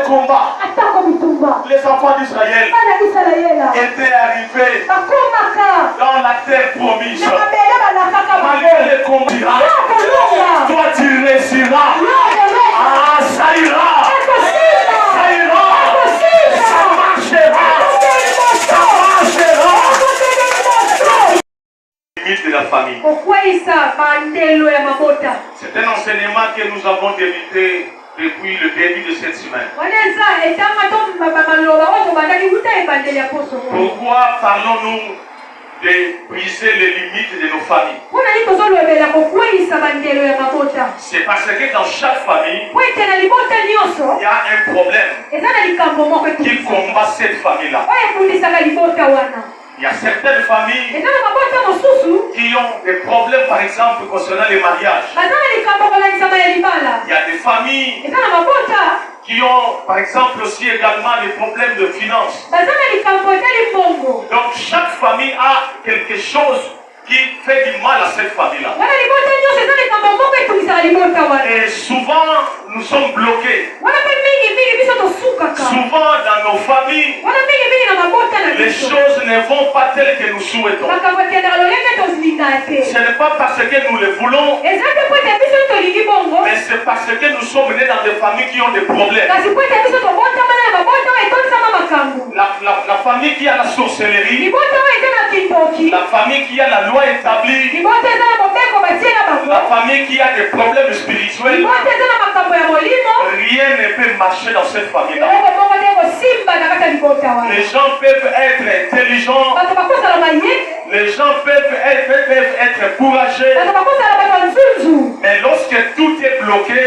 combats, les enfants d'Israël étaient arrivés dans la terre promise. Malgré les combats, toi tu réussiras. Ah, ça ira. Ça ira. Ça marchera. Ça marchera. Limite de la famille. C'est un enseignement que nous avons débuté depuis le début de cette semaine. Pourquoi parlons-nous de briser les limites de nos familles? C'est parce que dans chaque famille, il y a un problème qui combat cette famille-là. Il y a certaines familles qui ont des problèmes, par exemple, concernant les mariages. Il y a des familles qui ont, par exemple, aussi également des problèmes de finances. Donc, chaque famille a quelque chose qui fait du mal à cette famille-là. Et souvent, nous sommes bloqués. Souvent, dans nos familles, les choses ne vont pas telles que nous souhaitons. Ce n'est pas parce que nous le voulons, mais c'est parce que nous sommes nés dans des familles qui ont des problèmes. La famille qui a la sorcellerie, la famille qui a la loi établie, la famille qui a des problèmes spirituels, rien ne peut marcher dans cette famille-là. Les gens peuvent être intelligents, les gens peuvent être courageux, mais lorsque tout est bloqué,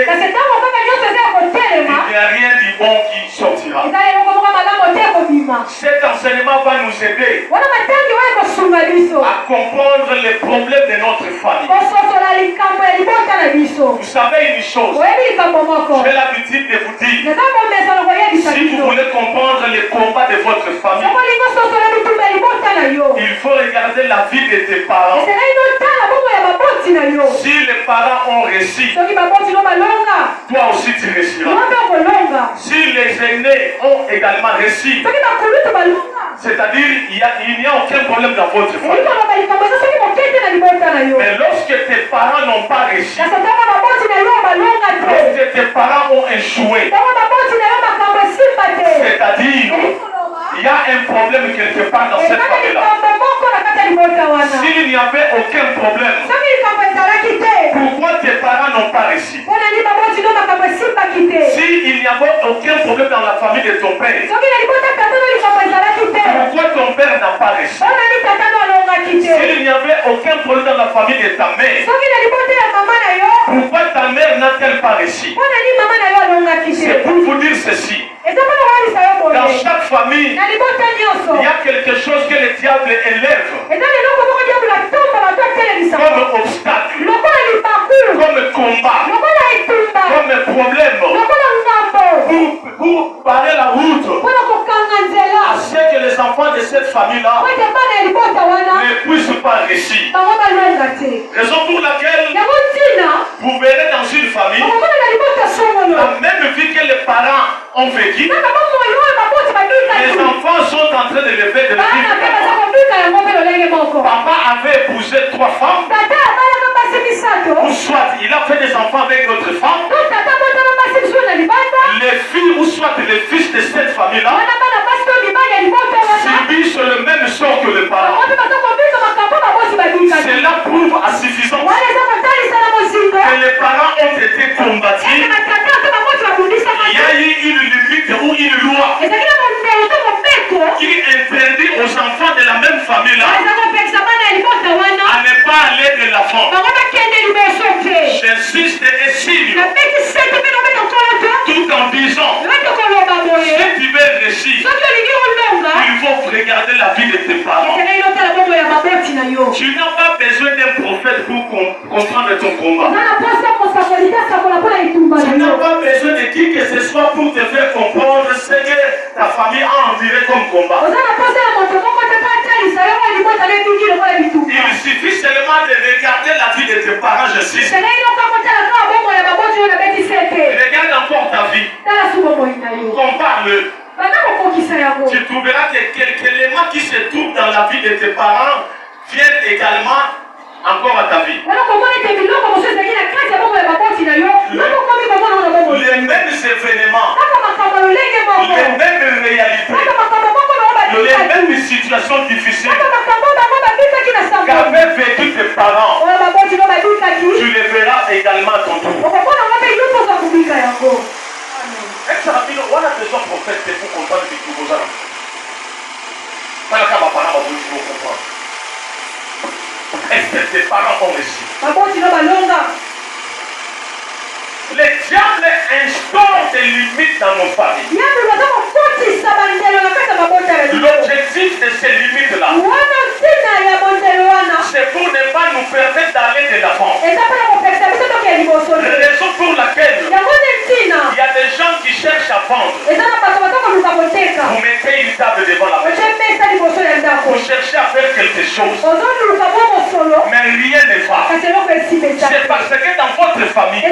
il n'y a rien du bon qui sortira. Cet enseignement va nous aider à comprendre les problèmes de notre famille. Vous savez une chose, j'ai l'habitude de vous dire, si vous voulez comprendre les combats de votre famille, il faut regarder la vie de tes parents. Si les parents ont réussi, toi aussi tu réussiras. Si les aînés ont également réussi, c'est-à-dire il n'y a aucun problème dans votre famille. Mais lorsque tes parents n'ont pas réussi, lorsque tes parents ont échoué, c'est-à-dire il y a un problème quelque part dans cette famille-là. S'il n'y avait aucun problème, pourquoi tes parents n'ont pas réussi? S'il n'y avait aucun problème dans la famille de ton père, pourquoi ton père n'a pas réussi? S'il n'y avait aucun problème dans la famille de ta mère, pourquoi ta mère n'a-t-elle pas réussi? C'est pour vous dire ceci. Dans chaque famille, il y a quelque chose que le diable élève comme obstacle, comme combat, comme problème, pour barrer la route à ce que les enfants de cette famille-là ne puissent pas réussir. Raison pour laquelle vous verrez dans une famille la même vie que les parents ont vécu, les enfants sont en train de lever de la vie. Papa avait épousé 3 femmes, ou soit il a fait des enfants avec d'autres femmes. Les filles ou soit les fils de cette famille-là subissent le même sort que les parents. Cela prouve à suffisance que les parents ont été combattus. Il y a eu une limite ou une loi qui interdit aux enfants de la même famille-là à ne pas aller de l'enfant. J'insiste et signe tout en disant, si tu veux réussir, il faut regarder la vie de tes parents. Tu n'as pas besoin d'un prophète pour comprendre ton combat. Tu n'as pas besoin de qui que ce soit pour te faire comprendre ce que ta famille a enduré comme combat. Il suffit seulement de regarder la vie de tes parents, je suis. Regarde encore ta vie. Compare-le. Tu trouveras que quelques éléments qui se trouvent dans la vie de tes parents viennent également encore à ta vie. Les mêmes événements, les mêmes réalités, les mêmes situations difficiles qu'avaient vécu tes parents, tu les verras également à ton tour. On a besoin de prophètes pour comprendre que tout vos âmes. Est-ce que tes parents ont réussi? Le diable instaure des limites dans nos familles. L'objectif de ces limites-là, c'est pour ne pas nous permettre d'aller de l'avant. Raison pour laquelle il y a des gens qui cherchent à vendre. Vous mettez une table devant la maison. Vous cherchez à faire quelque chose. Mais rien ne va. C'est parce que dans votre famille,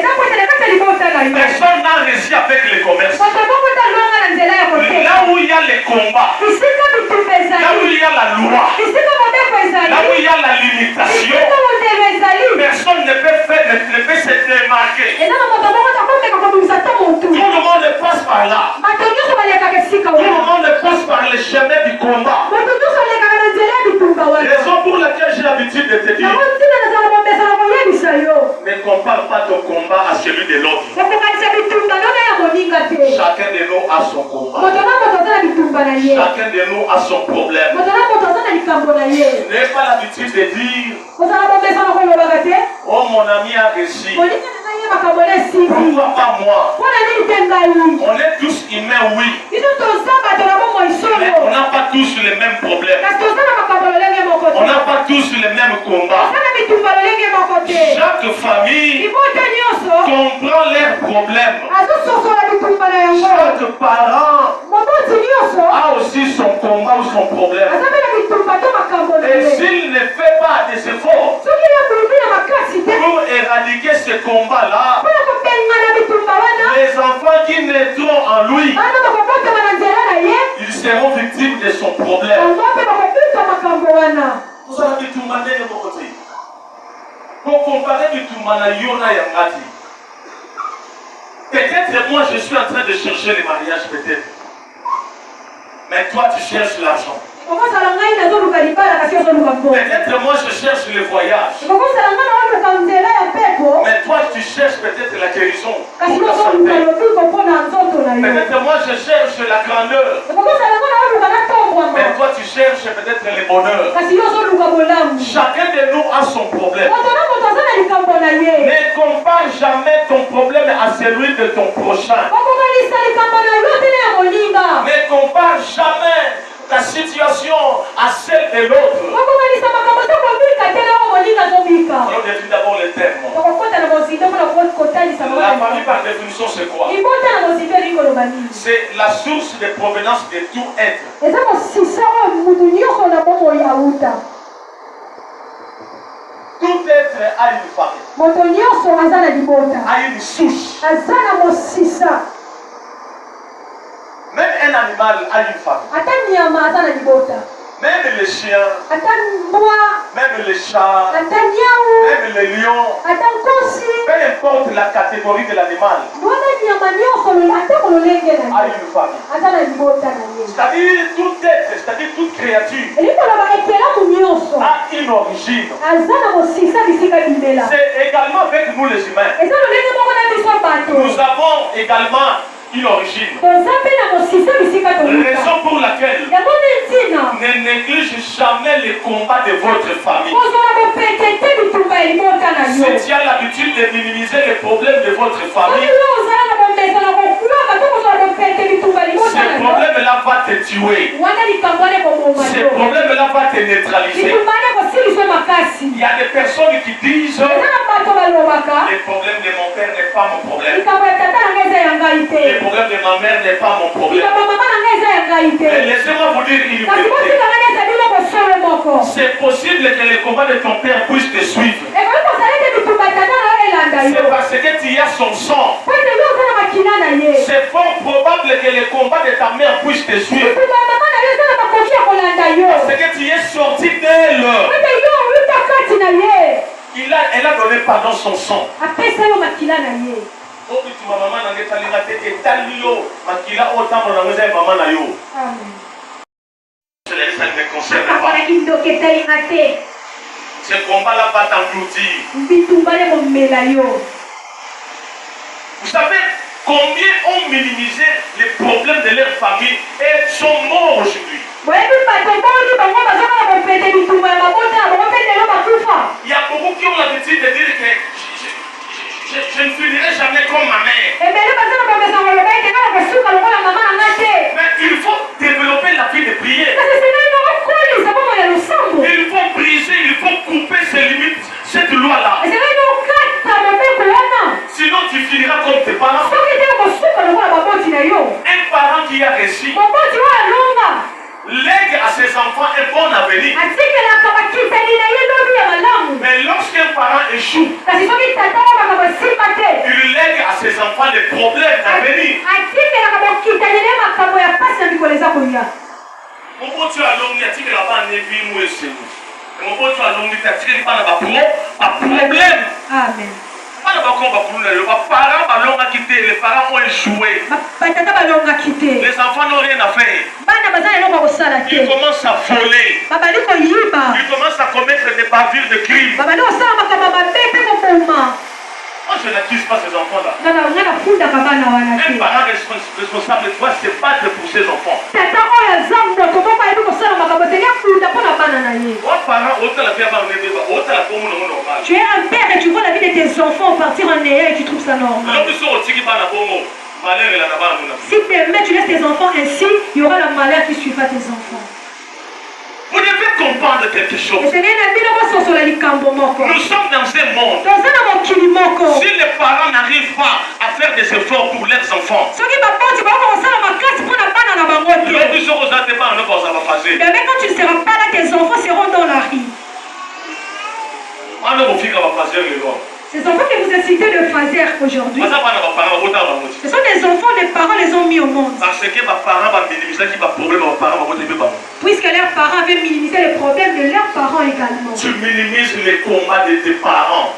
personne n'a réussi avec le commerce. Là où il y a les combats, là où il y a la loi, là où il y a la limitation, personne ne peut se démarquer. Tout le monde passe par là. Tout le monde passe par le chemin du combat. Raison pour laquelle j'ai l'habitude de te dire, ne compare pas ton combat à celui de l'autre. Chacun de nous a son combat. Chacun de nous a son problème. Je n'ai pas l'habitude de dire, oh mon ami a réussi. Pourquoi pas moi? On est tous humains, oui. Mais on n'a pas tous les mêmes problèmes. On n'a pas tous les mêmes combats. Chaque famille comprend leurs problèmes. Chaque parent a aussi son combat ou son problème. Et s'il ne fait pas des efforts pour éradiquer ce combat-là, les enfants qui naîtront en lui, ils seront victimes de son problème. Vous avez dit tout le monde de mon côté. Pour comparer du tout le monde à Yona Yangati. Peut-être moi je suis en train de chercher le mariage, peut-être. Mais toi tu cherches l'argent. Peut-être moi je cherche le voyage. Mais toi tu cherches peut-être la guérison. Peut-être moi je cherche la grandeur. Mais toi tu cherches peut-être le bonheur. Chacun de nous a son problème. Ne compare jamais ton problème à celui de ton prochain. Ne compare jamais ta situation à celle de l'autre. Alors définis d'abord les termes. La famille par définition c'est quoi? C'est la source de provenance de tout être. Tout être a une famille. A une souche. Même un animal a une famille. Même les chiens, même les chats, même les lions, peu importe la catégorie de l'animal, a une famille. C'est-à-dire tout être, c'est-à-dire toute créature a une origine. C'est également avec nous les humains. Nous avons également une origine. Raison pour laquelle ne néglige jamais les combats de votre famille. Si tu as l'habitude de minimiser les problèmes de votre famille, ce problème-là va te tuer. Ce problème-là va te neutraliser. Il y a des personnes qui disent le problème de mon père n'est pas mon problème. Le problème de ma mère n'est pas mon problème. Mais laissez-moi vous dire une vérité. C'est possible que le combat de ton père puisse te suivre. C'est parce que tu as son sang c'est fort probable que les combats de ta mère puissent te suivre. Parce que tu es sorti d'elle. Elle a donné pardon son sang. Ce combat-là va t'engloutir. Vous savez combien ont minimisé les problèmes de leur famille et sont morts aujourd'hui. Il y a beaucoup qui ont l'habitude de dire que je ne finirai jamais comme ma mère. Mais il faut développer la vie de prière. Il faut briser, il faut couper ces limites, cette loi-là. Sinon tu finiras comme tes parents. Un parent qui a réussi lègue à ses enfants un bon avenir. Mais lorsqu'un parent échoue, il lègue à ses enfants des problèmes d'avenir. Mon beau tu as l'homme, il a dit que là-bas, on est vu, moi et c'est nous. Mon beau tu as l'homme, il a dit que là-bas, on a un problème. Amen. Les parents ont quitté, les parents ont échoué. Les enfants n'ont rien à faire. Ils commencent à voler. Ils commencent à commettre des bavures de crimes. Moi je n'accuse pas ces enfants-là. Un parent responsable doit se battre pour ses enfants. Tu es un père et tu vois la vie de tes enfants partir en néant et tu trouves ça normal. Si demain tu laisses tes enfants ainsi, il y aura le malheur qui suivra tes enfants. Vous devez comprendre quelque chose. Nous sommes dans un monde. Si les parents n'arrivent pas à faire des efforts pour leurs enfants, demain quand tu ne seras pas là, tes enfants seront dans la rue. Ces enfants que vous avez cités de Fazer aujourd'hui, ce sont des enfants, les parents les ont mis au monde. Puisque leurs parents avaient minimisé les problèmes de leurs parents également. Tu minimises les combats de tes parents.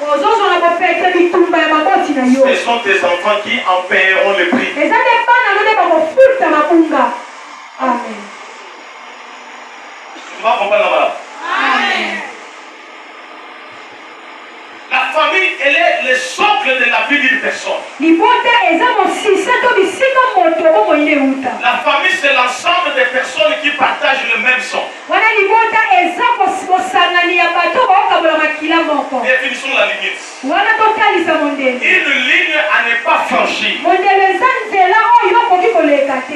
Ce sont tes enfants qui en paieront le prix. Amen. Tu vas comprendre là-bas. Amen. La famille, elle est le socle de la vie d'une personne. La famille, c'est l'ensemble des personnes qui partagent le même sang. Définissons la limite. Une ligne à ne pas franchir.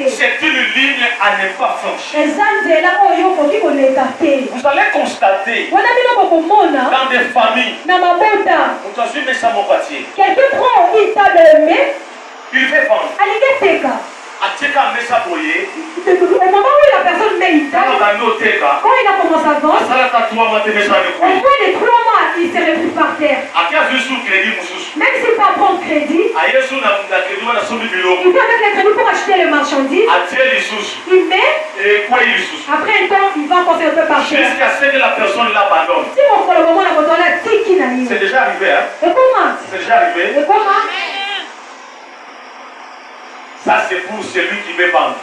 C'est une ligne à ne pas franchir. Vous allez constater dans des familles, quelqu'un prend une table de main, il fait vendre. Au moment où la personne met une table, quand il a commencé à vendre, au bout de 3 mois, il se retrouve par terre. Même s'il peut prendre crédit, il vient avec les crédits pour acheter les marchandises. Il met, après un temps, il va encore faire un peu par terre. Jusqu'à ce que la personne l'abandonne. Si on prend le moment, c'est déjà arrivé, hein? Et comment? C'est déjà arrivé. Et comment? Ça, c'est pour celui qui veut vendre.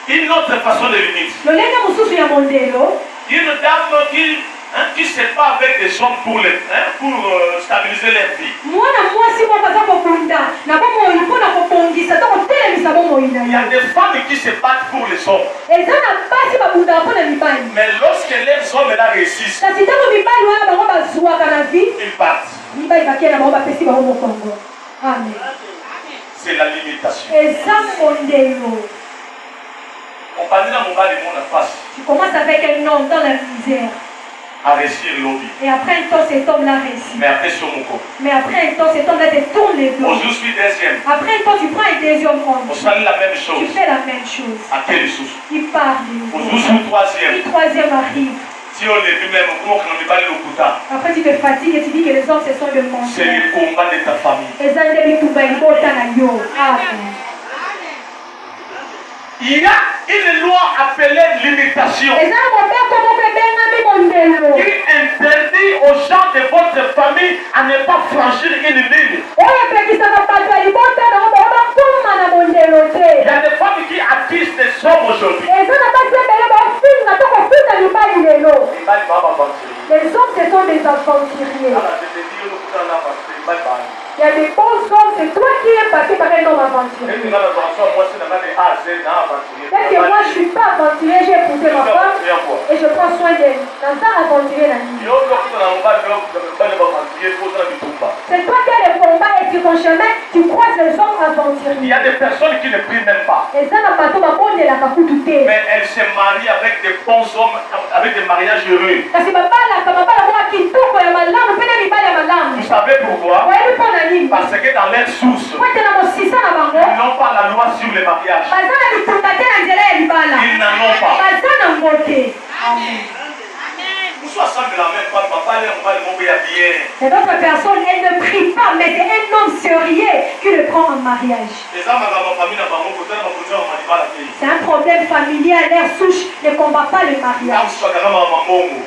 Une autre façon de limite. Une dame qui se bat avec des hommes pour stabiliser leur vie. Il y a des femmes qui se battent pour les hommes. Mais lorsque les hommes là réussissent, ils partent. Amen. C'est la limitation. Tu commences avec un homme dans la misère. Et après un temps, cet homme-là réussit. Mais après un temps, cet homme-là te tourne les dos. Après un temps, tu prends un deuxième homme. Tu fais la même chose. Il part. Le troisième arrive. Après tu te fatigues et tu dis que les hommes ce sont de mensonges. C'est le combat de ta famille. Il y a une loi appelée limitation qui interdit aux gens de votre famille à ne pas franchir une ligne. Il y a des femmes qui attisent des hommes aujourd'hui. Les hommes, ce sont des aventuriers. Il y a des bons hommes, c'est toi qui es passé par un homme aventurier. Peut-être que moi je ne suis pas aventurier, j'ai épousé ma femme et je prends soin d'elle. Dans un aventurier, c'est toi qui as le combat et sur ton chemin, tu croises les hommes aventuriers. Il y a des personnes qui ne prient même pas. Mais elles se marient avec des bons hommes, avec des mariages heureux. Vous savez pourquoi? Parce que dans leur source, ils n'ont pas la loi sur les mariages. Ils n'en ont pas. Et d'autres personnes, elles ne prient pas, mais c'est un homme sérieux qui le prend en mariage. C'est un problème familial, leur souche ne combat pas le mariage.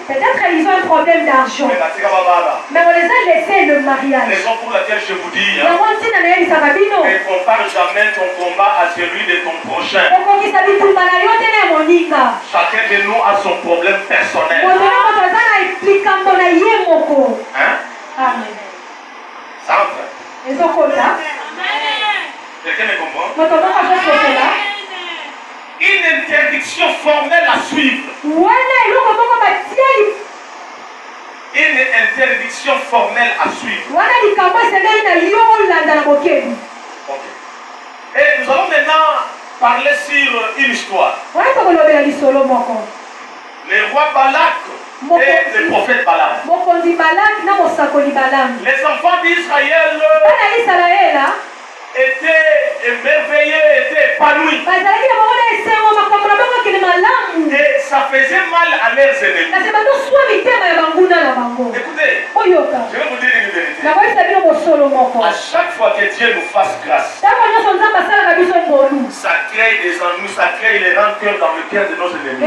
Peut-être qu'ils ont un problème d'argent, mais on les a laissés le mariage. Raison pour laquelle je vous dis, ne compare jamais ton combat à celui de ton prochain. Chacun de nous a son problème personnel. Hein? Amen. Centre. Quelqu'un me comprend? Une interdiction formelle à suivre. Une interdiction formelle à suivre. Okay. Et nous allons maintenant parler sur une histoire. Le roi Balak et le prophète Balaam. Les enfants d'Israël étaient émerveillés, étaient épanouis. Et ça faisait mal à leurs ennemis. Écoutez, je vais vous dire une vérité. À chaque fois que Dieu nous fasse grâce, ça crée des ennuis, ça crée les rancœurs dans le cœur de nos ennemis.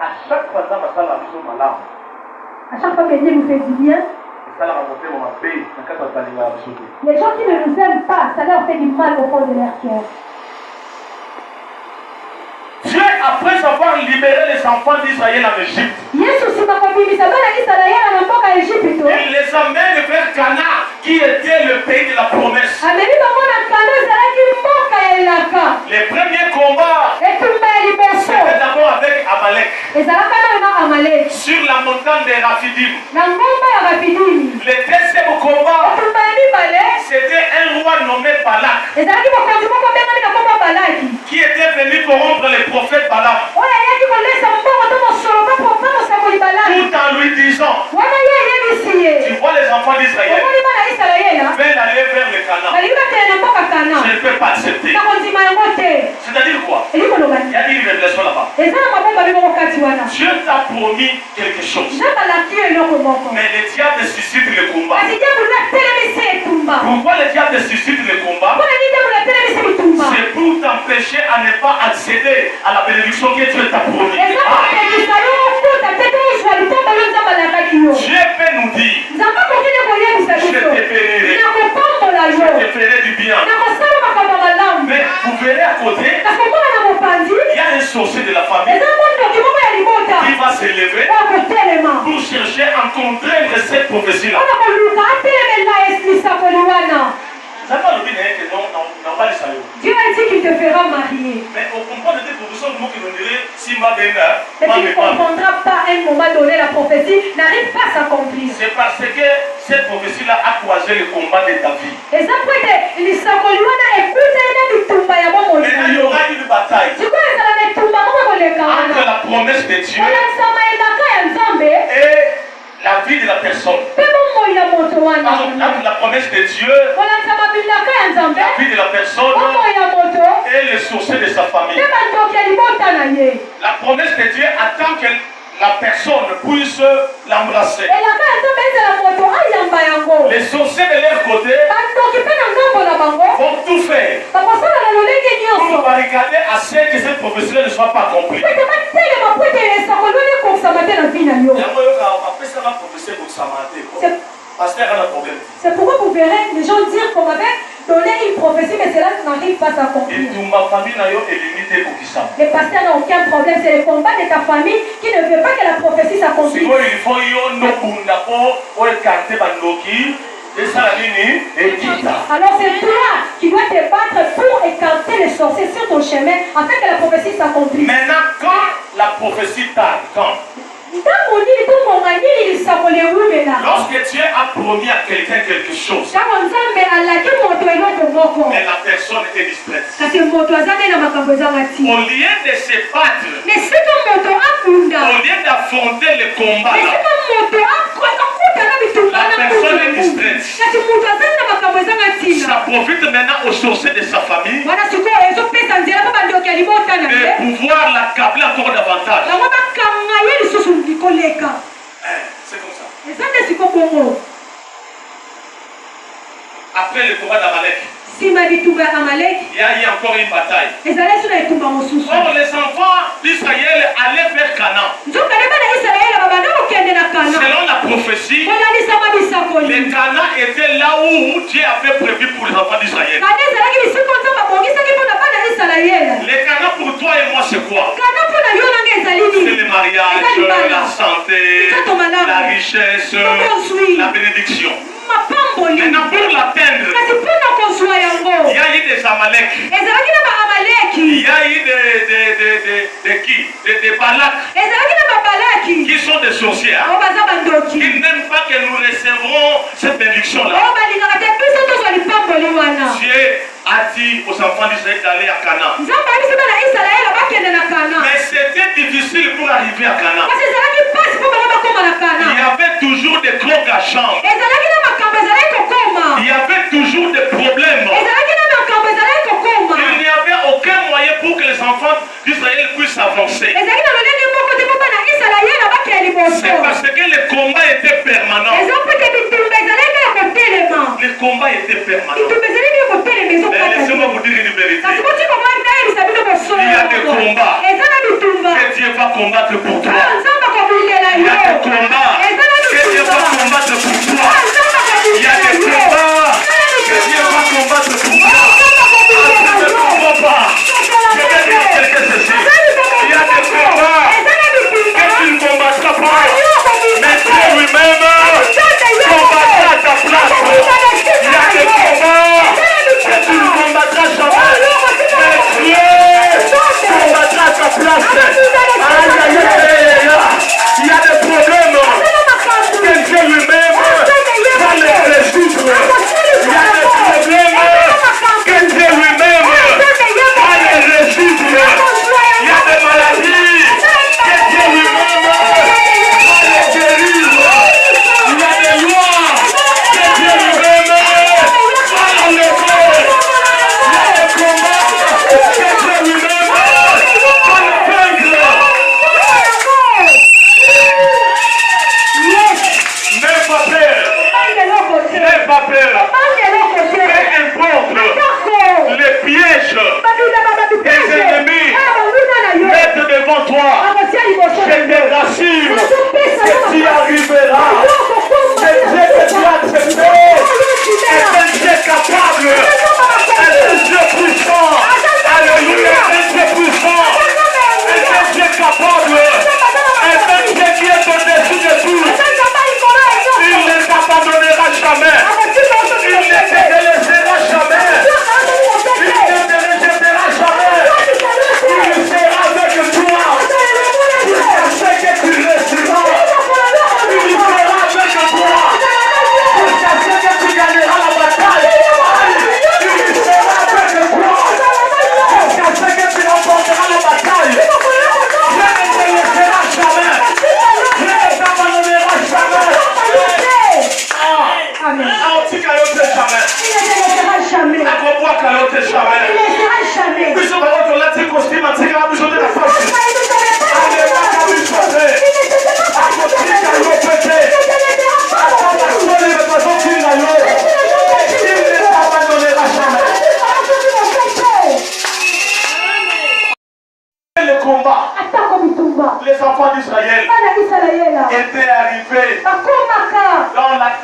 À chaque fois que à chaque fois que Dieu nous fait du bien, les gens qui ne nous aiment pas, ça leur fait du mal au fond de leur cœur. Dieu, après avoir libéré les enfants d'Israël en Égypte, il les amène vers Canaan, qui était le pays de la promesse. Les premiers combats, c'était d'abord avec Amalek. Sur la montagne de Raphidim. Le deuxième combat, c'était un roi nommé Balak, qui était venu corrompre les prophètes Balaam, tout en lui disant, tu vois les enfants d'Israël veulent aller vers le Canaan. Je ne peux pas accepter. C'est-à-dire quoi? Il y a une révélation là-bas. Dieu t'a promis quelque chose, mais le diable suscite le combat. Pourquoi le diable suscite le combat? C'est pour t'empêcher à ne pas accéder à la bénédiction que Dieu t'a promis. Dieu peut nous dire, je te bénirai, je te ferai du bien. Mais vous verrez à côté, il y a un sorcier de la famille qui va se lever pour chercher à contraindre cette prophétie-là. Dieu a dit qu'il te fera marier. Mais on comprend des professeurs qui nous diraient si ma mais tu ne comprendras pas à un moment donné la prophétie n'arrive pas à s'accomplir. C'est parce que cette prophétie-là a croisé le combat de David. Mais il y aura une bataille entre la promesse de Dieu et la vie de la personne. La promesse de Dieu, la vie de la personne et les sourcils de sa famille. La promesse de Dieu attend que la personne puisse l'embrasser. Les sorciers de leur côté vont tout faire pour barricader à ce que cette prophétie ne soit pas accomplie. C'est pourquoi vous verrez les gens dire qu'on m'avait donné une prophétie, mais cela n'arrive pas à s'accomplir. Le pasteur n'a aucun problème, c'est le combat de ta famille qui ne veut pas que la prophétie s'accomplisse. Alors c'est toi qui dois te battre pour écarter les sorciers sur ton chemin afin que la prophétie s'accomplisse. Maintenant, quand la prophétie tarde, lorsque Dieu a promis à quelqu'un quelque chose, mais la personne est distraite, au lieu de se battre, au lieu d'affronter le combat, la personne est distraite. Ça profite maintenant aux sorciers de sa famille de pouvoir l'accabler encore davantage. C'est comme ça. Après le combat d'Amalek, il y a eu encore une bataille. Or, les enfants d'Israël allaient vers Canaan. Selon la prophétie, le Canaan était là où Dieu avait prévu pour les enfants d'Israël. Le Canaan pour toi et moi, c'est quoi? C'est le mariage, la santé, la richesse, la bénédiction. Maintenant, pour l'atteindre, il y a eu des Amalek. Il y a eu des Balak qui sont des sorcières qui n'aiment pas que nous recevrons cette bénédiction-là. Dieu a dit aux enfants d'Israël d'aller à Canaan. Mais c'était difficile pour arriver à Canaan. Il y avait toujours des crocs à chambre. Il y avait toujours des problèmes. Il n'y avait aucun moyen pour que les enfants d'Israël puissent avancer. C'est parce que le combat était permanent. Le combat était permanent. Mais laissez-moi vous dire une vérité. Il y a des combats que Dieu va combattre pour toi. Il y a des combats que Dieu va combattre pour toi. Il y a des combats que Dieu va combattre pour toi. Ne te comprends pas. Je vais dire quelque chose. Il y a des combats que tu ne combattras pas. Mais Dieu lui-même combattra à ta place. Il y a des combats que tu ne combattras jamais. Mais Dieu combattra à ta place. Il y a des problèmes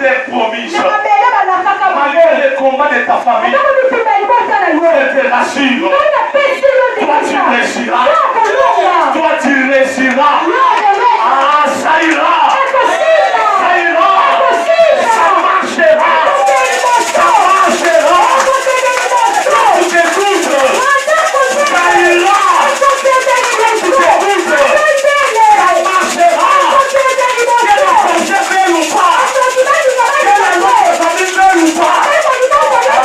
terre promise. Malgré les combats de ta famille, je te rassure. Toi tu réussiras. Toi tu réussiras. Ah, ça ira. Ça ira. Ça marchera. Ça marchera. Tu t'écoutes. Ça ira. Tu t'écoutes. Ça marchera. Que la prochaine belle ou pas. Que la nouvelle famille belle ou pas.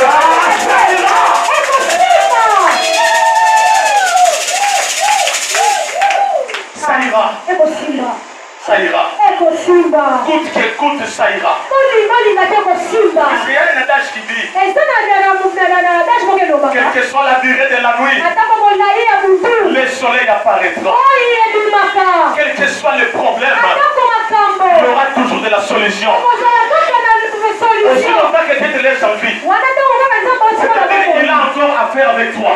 Ah, ça ira. Ça ira. Ça ira. Coûte que coûte, ça ira. Il y a un adage qui dit, quelle que soit la durée de la nuit, le soleil apparaîtra. Quel que soit le problème, il y aura toujours de la solution. Aussi longtemps que tu te laisses en vie, il a encore affaire avec toi.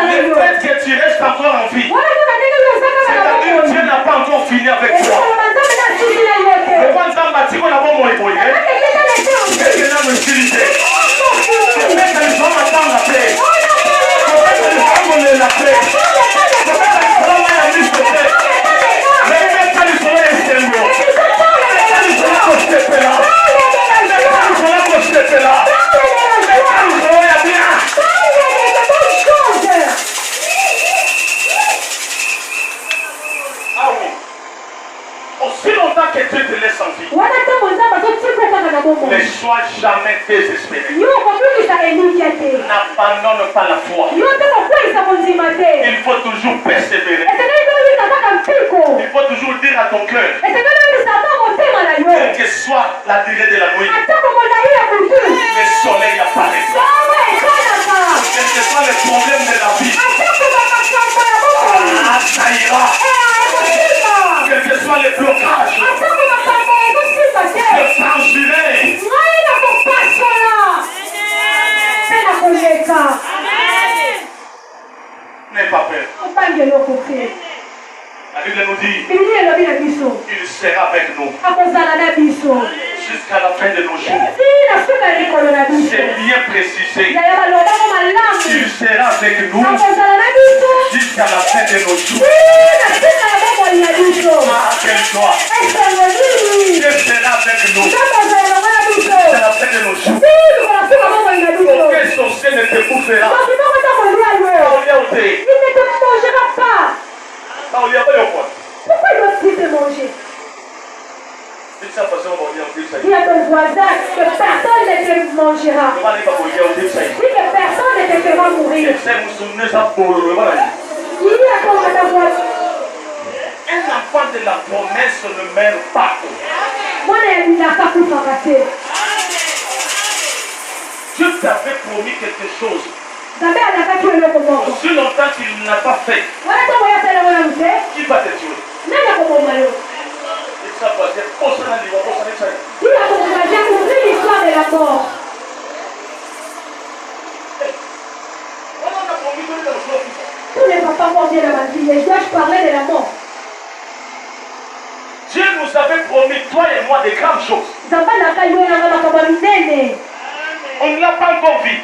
Le fait que tu restes encore en vie, c'est-à-dire que Dieu n'a pas encore fini avec toi. Le point de vue, on a bon mot évolué. Quelqu'un a me filité. Peut-être que les gens m'attendent la paix. Peut-être que les gens veulent la paix. Peut-être que les gens m'ont mis de paix. Mais peut-être que les gens sont extérieurs. Peut-être que les gens sont là. Peut-être que les gens sont là. Ah oui. Aussi longtemps que Dieu te laisse en vie, ne sois jamais désespéré. N'abandonne pas la foi. Il faut toujours persévérer. Il faut toujours dire à ton cœur, quelle que soit la durée de la nuit, le soleil apparaîtra. Quel que soit le problème de la vie, ah, ça ira. Quel que soit le blocage, je franchirai. N'aie pas peur. La Bible nous dit, il sera avec nous jusqu'à la fin de nos jours. C'est bien précisé. Il sera avec nous jusqu'à la fin de nos jours. Ah, quelle joie! Dieu sera avec nous jusqu'à la fin de nos jours. Aucun sorcier ne te bouffera. Il ne te mangera pas. Pourquoi doit-il te manger? Dis à ton voisin que personne ne te mangera. Dis que personne ne te fera mourir. Dis à ta voisin. Un enfant de la promesse ne meurt pas. Dieu t'avait promis quelque chose. Aussi longtemps qu'il ne l'a pas fait, qui va te tuer? Tous les papas morts viennent dans ma vie. Les je parlais de la mort. Dieu nous avait promis, toi et moi, des grandes choses. On ne l'a pas encore vu.